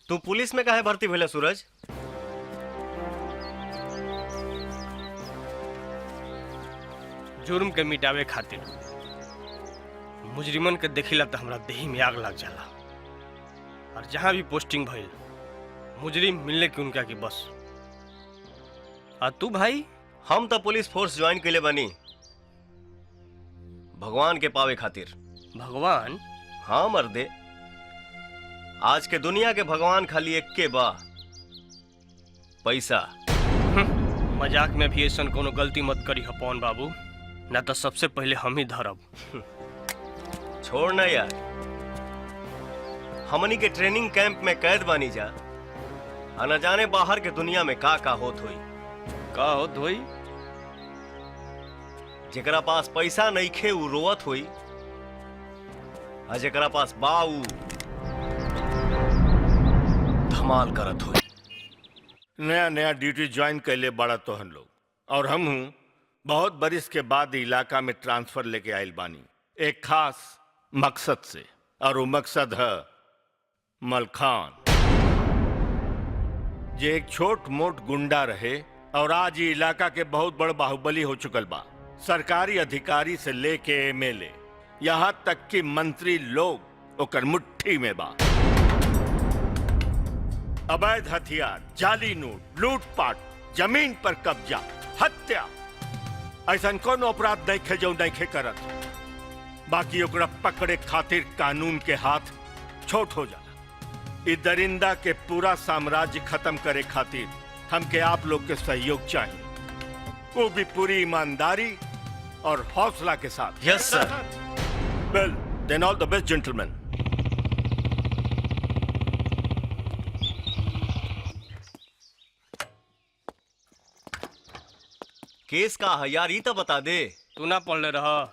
तू पुलिस में काहे भर्ती भेले सूरज? जुर्म के मिटावे खातिर मुजरिमन के देखिला तो हमरा देही में आग लग जाला। और जहां भी पोस्टिंग भइल मुजरिम मिलने की उनका की बस। और तू भाई? हम तो पुलिस फोर्स ज्वाइन कैले बनी भगवान के पावे खातिर। भगवान? हाँ मर्दे, आज के दुनिया के भगवान खाली एक के बा, पैसा। मजाक में भी ऐसा कोनो गलती मत करी पवन बाबू, ना तो सबसे पहले हम ही धरब। छोड़ ना यार, हमनी के ट्रेनिंग कैंप में कैद बानी जा, न जाने बाहर के दुनिया में का होत हुई। का होत हुई? जेकरा पास पैसा नहीं खे उ रोवत हुई, और जेकरा पास बाऊ धमाल करत हुई। नया नया ड्यूटी ज्वाइन कैले बड़ा तोहन लोग, और हम हूँ बहुत बरिस के बाद इलाका में ट्रांसफर लेके आयल बानी एक खास मकसद से, और वो मकसद है मलखान, जे एक छोट मोट गुंडा रहे और आज ये इलाका के बहुत बड़ बाहुबली हो चुकल बा। सरकारी अधिकारी से लेके एमएलए, यहाँ तक कि मंत्री लोग ओकर मुट्ठी में बा। अवैध हथियार, जाली नोट, लूटपाट, जमीन पर कब्जा, हत्या, ऐसा कोनो अपराध नहीं खे जो नहीं खे करत। बाकी ओकरा पकड़े खातिर कानून के हाथ छोट हो जाला। इस दरिंदा के पूरा साम्राज्य खत्म करे खातिर हमके आप लोग के सहयोग चाहिए, वो भी पूरी ईमानदारी और हौसला के साथ। यस सर। वेल देन ऑल द बेस्ट जेंटलमैन। केस का है यार, ई तो बता दे। तू ना पढ़ले रहा?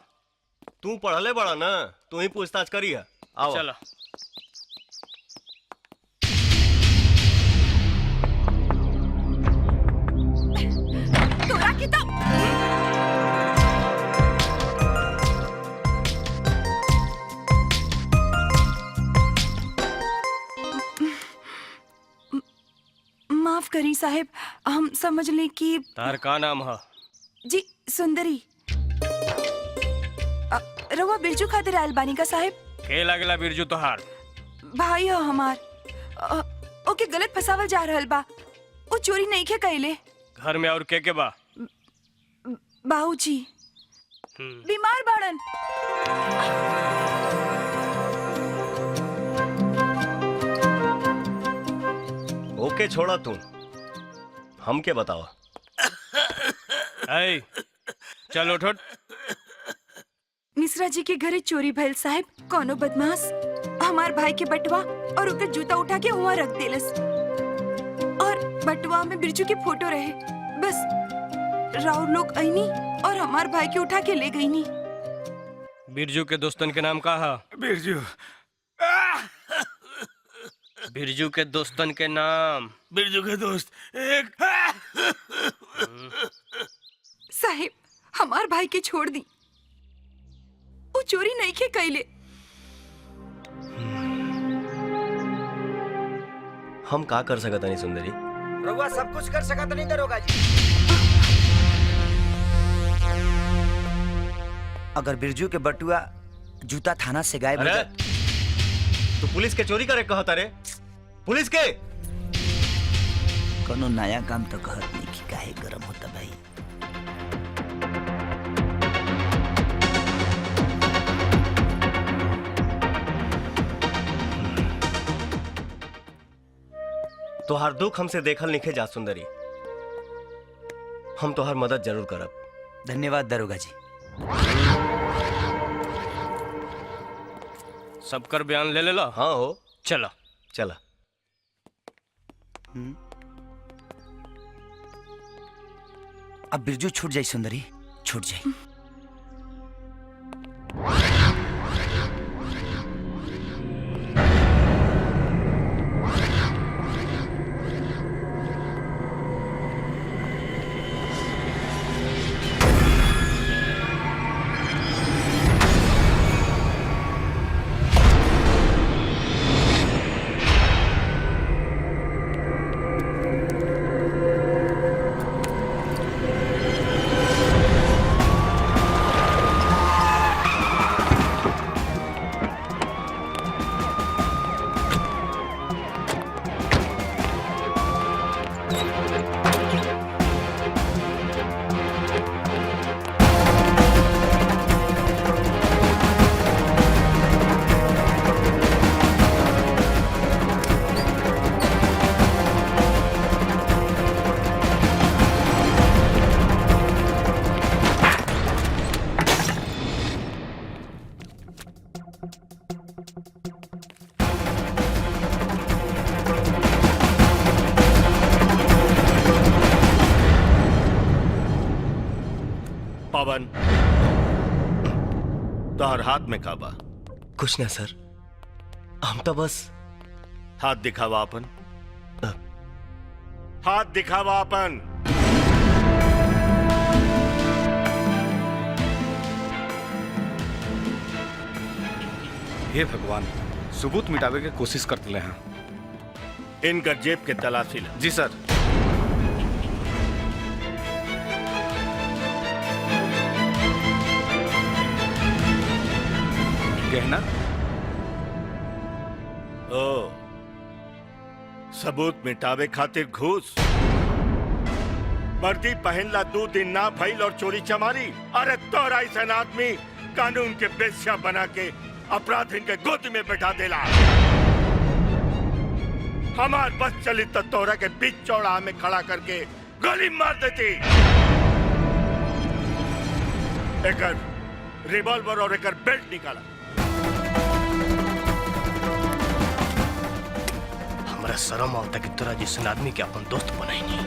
तू पढ़ले बड़ा ना, तू ही पूछताछ करी है। आओ चलो। तोरा की तो माफ करी साहेब, हम समझ लें कि तार का नाम है? जी सुंदरी। रवा बिरजू खातिर आयल बानी का साहेब? के लागला बिरजू तोहार? भाई हो हमार। ओके गलत फसावल जा रहल बा, वो चोरी नहीं के कैले। घर में और के बा? बाबूजी बीमार बाड़न। ओके छोड़ा तू, हम के बताओ। ऐ चल उठ उठ। मिश्रा जी के घरे चोरी भइल साहब। कोनो बदमाश हमार भाई के बटवा और ओकर जूता उठा के वहाँ रख देलस, और बटवा में बिरजू की फोटो रहे। बस राव लोग आईनी और हमार भाई के उठा के ले गईनी। बिरजू के दोस्तन के नाम का है? बिरजू। बिरजू के दोस्तन के नाम? बिरजू के दोस्त एक। साहिब हमार भाई के छोड़ दी, वो चोरी नहीं के कैले। हम का कर सकत नहीं सुंदरी? रउआ सब कुछ कर सकत नहीं दरोगा जी। अगर बिरजू के बटुआ जूता थाना से गायब हो अरे जाए तू पुलिस के चोरी करे कहता रे? पुलिस के कोनो नया काम तो कहत नहीं कि काहे गरम होता भाई। तोहार दुख हमसे देखल निखे जा सुंदरी, हम तोहार मदद जरूर करब। धन्यवाद दरोगा जी। सबकर बयान ले लो। हाँ हो, चलो चला। अब बिरजू छूट जाई सुंदरी, छूट जाई। पवन, तोहर हाथ में काबा? कुछ ना सर, हम तो बस। हाथ दिखावा अपन, हाथ दिखावा अपन। हे भगवान, सबूत मिटावे के कोशिश करते ले हैं। इनकर जेब के तलाशी ले। जी सर। गहना? ओ, सबूत मिटावे खातिर घूस? वर्दी पहनला 2 दिन ना भइल और चोरी चमारी? अरे तोरा ऐसा आदमी कानून के बेस्या बना के अपराधी के गोद में बैठा देला। हमार बस चली तो तोरा के बीच चौड़ा में खड़ा करके गोली मार देती। एकर रिवॉल्वर और एकर बेल्ट निकाला। हमरा शर्म आवता कि तोरा जैसन आदमी के अपन दोस्त बनाई नहीं।